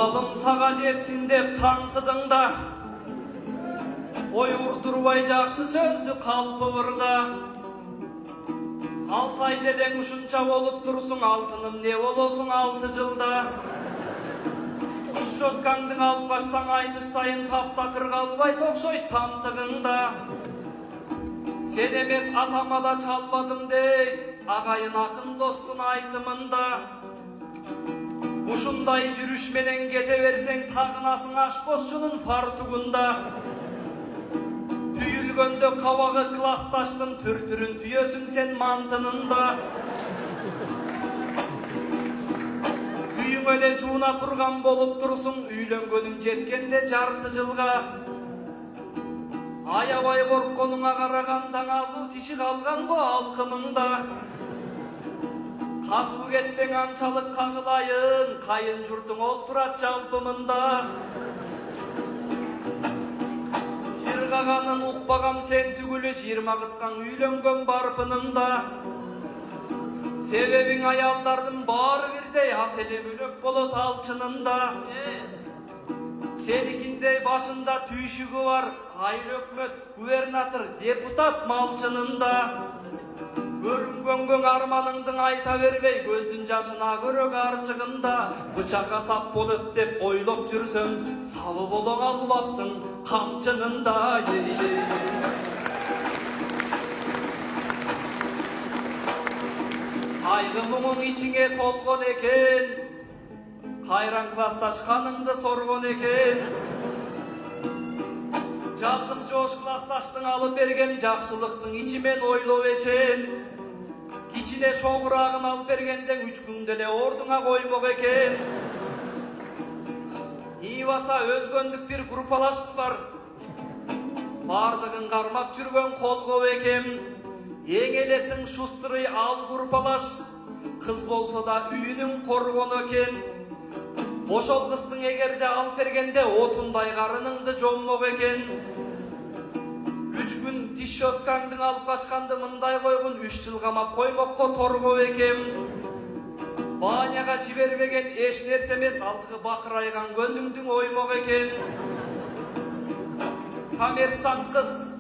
Balım sağa jetsin dep tantıdың da, ой урдурбай жакшы сөздү калпыбырда. Алтай делең ушунча болуп турсуң, алтыным не болосуң 6 жылда. Шоткаңдың алып качсаң айтыш сайын таптакыр калбайт окшойт тамтыгыңда. Сен эмес атама да чалбадым дейт, агайын акын достун айтымында. Ушундай жүрүш менен кете берсең тагынасың ашпозчунун фартугунда. Түйүлгөндө кабагы классташтын түр-түрүн түйөсүң сен мантынында. Үйүң эле жууна турган болуп турсуң, үйлөнгөнүң жеткенде жарты жылга. Аябай коркконуңа караганда азуу тиши калган го алкымыңда. Катуу кетпең анчалык кагылайын, кайын журтуң олтурат жалпымында. Жыргаганын укпагам сен түгүлү, 20 кыскаң үйлөнгөн барпынында. Себебиң аялдардын баары бирдей, ат эле бөлөк болот алчынында. Сеникиндей башында түйшүгү бар, айыл өкмөт, губернатор, депутат малчынында. Көрүнгөнгөн арманыңдың айта бербей, көздүн жашына көрөк арчыгында. Бычакка сап болот деп ойлоп жүрсөң, сабы боло албапсың камчынында. Кайгы муңуң ичиңе толгон экен, кайран классташ каныңды соргон экен. Жалгыз жош классташтың алып берген жакшылыктың ичимен ойлоп эчен. Кичине шоңурагын алып бергенде 3 күндө эле ордуңа коймок экен. Ибаса өзгөндүк бир группалашып бар. Бардыгын кармап жүргөн колго экем. Эң элетиң шустрый ал группалаш. Кыз болсо да үйүнүн коргону экен. Ошол кыздың эгерде алып бергенде отундай карыныңды жоммок экен. 3 күн тиш щеткаңдың алып качканды мындай койгун, 3 жыл камап коймокко торгоп экем. Баняга жибербеген эч нерсе эмес, алдыгы бакырайган көзүңдүң оймок экен. Коммерсант кыз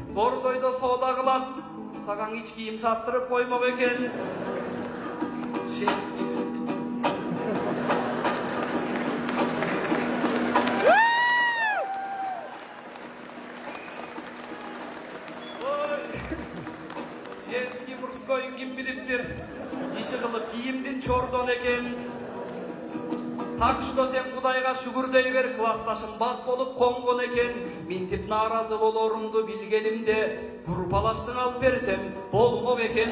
бордойдо соода кылат, саган ич кийим саттырып коймок экен. Женский мужской ким билиптир, иши кылып кийимдин чордон экен. Так что сен Кудайга шүгүр дей бер, классташым бак болуп конгон экен. Минтип нааразы болорумду билгенимде, группалаштың алып берсем болмок экен.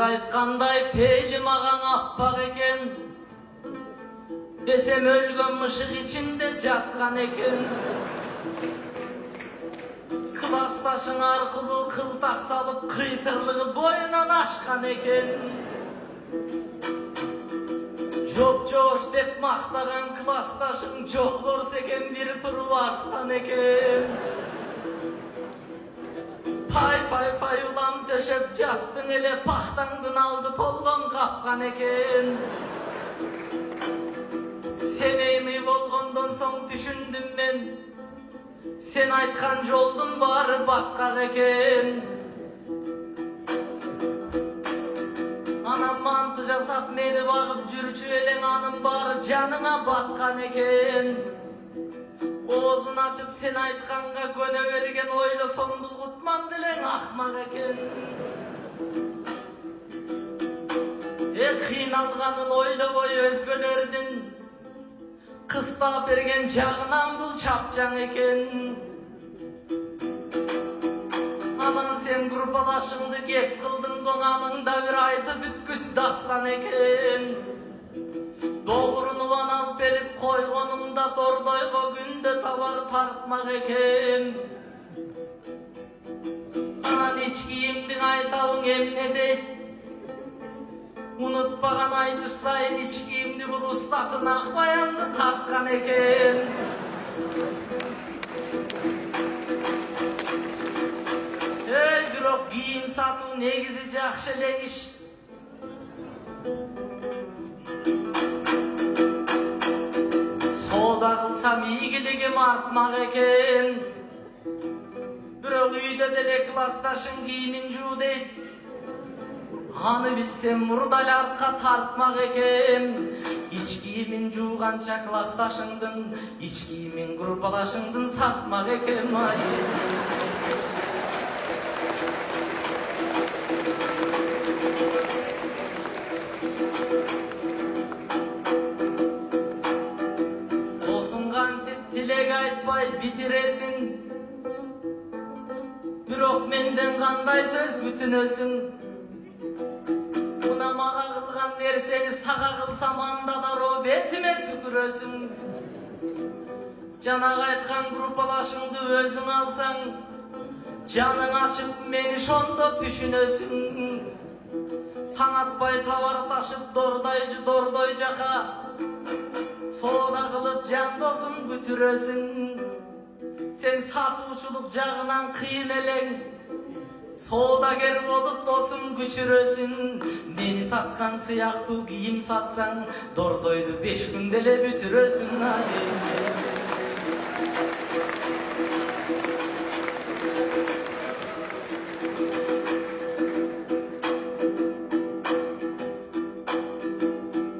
Айткандай пейли маған аппак экен, десем өлгөн мышык ичинде жаткан экен. Классташың аркылуу кылтак салып, кыйтырлыгы боюнан ашкан экен. Жоп-жош деп мактаган классташың жолборс экен, бир туруп арстан экен. Пай улам төшөп жаттың эле, пахтаңдын алды толгон капкан экен. Сен эми болгондон соң түшүндүм мен, сен айткан жолдун баары баткак экен. Анам манты жасап мени багып жүрчү элең, анын баары жаныңа баткан экен. Оозун ачып сен айтканга көнө берген, ойлосоң бул кутман делең акмак экен. Кыйналганын ойлобой өзгөлөрдүн, кыстап берген жагынан бул чапчаң экен. Анан сен группалашыңды кеп кылдың коңаныңда, бир айтып бүткүс дастан экен. Doğrunu bana alıp verip koygonumda tordoygo günde tabar tartmak ekem. Anan iç giyimdin aytalın emine deyt. Unutpagan aytış sayın iç kiyimli bul ustatın akbayandı tartkan eken. Birok giyim satu negizi jakşı eleğiş. Soda kılsam iyigiligim artmak eken. Birok uyda dele klastaşın giyimin juu deyt. Anı bilsem murdalarka tartmak eken. İç giyimin juğança klastaşındın, iç giyimin gruppalaşındın satmak eken. Tilek aytpay bitiresin. Birok menden kanday söz bütünösün. Buna mağa kılgan verseni sağa kılsam anda da ro betime tükürösün. Cana aytkan gruppalaşыңды özün alsan, canın açıp meni şonda düşünösün. Taң atpay tabar taşıp dordoy jaka. Soğuna kılıp can dosum bütürösün. Sen satıuçuluk jagынан kıyın eleң. Soğudager bolup dosum güçürösün. Meni satkan sıyaktı giyim satsan, dordoydu 5 gündele bütürösün.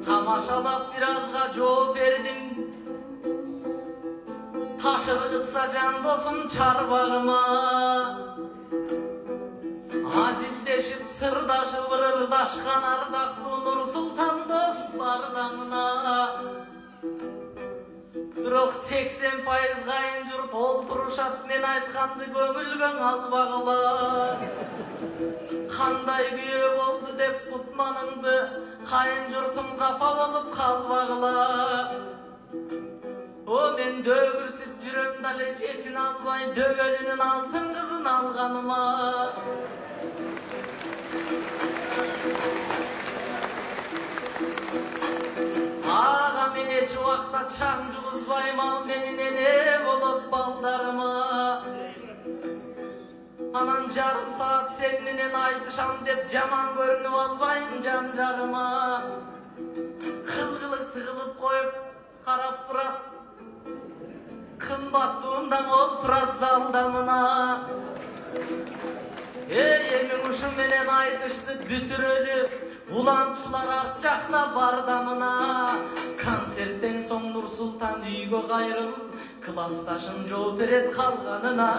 Tamaşalap birazga жооп berdim. Taşırgıtsa can dosum çarbağıma. Azildeşip sırdaşıp ırdaşkan ardaktı Nur Sultan dost bardamına. Birok 80% kayın jurt olturuşat men aytkandı köngülgöң albagıla. Kanday güye boldu dep kutmanыңды, kayın jurtum kapa bolup kalbagıla. O men dögürsüp jüröm dale jetin albay, dögölünün altın kızın alganıma. Ağa men eç vakta çam juguzbayım, al meni nene bolup baldarıma. Anan jarım saat sen menen aytışam dep jaman görünüp albayın can jarıma. Kılgılık tığılıp koyup karap turat, kımbattığından ol turat zaldamına. Emin uşu menen aytıştı bütürölü, ulançular artçakla bardamına. Konsertten soň Nur Sultan üýgө gayrıl, klastaşın жооп берет kalganına.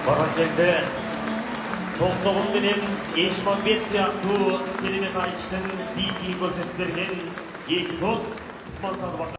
Barakende Toktogун менен Эшмамбет сыяктуу керемет айтыштын бийлигин көрсөтүп берген эки дос Кутман Садыбаков.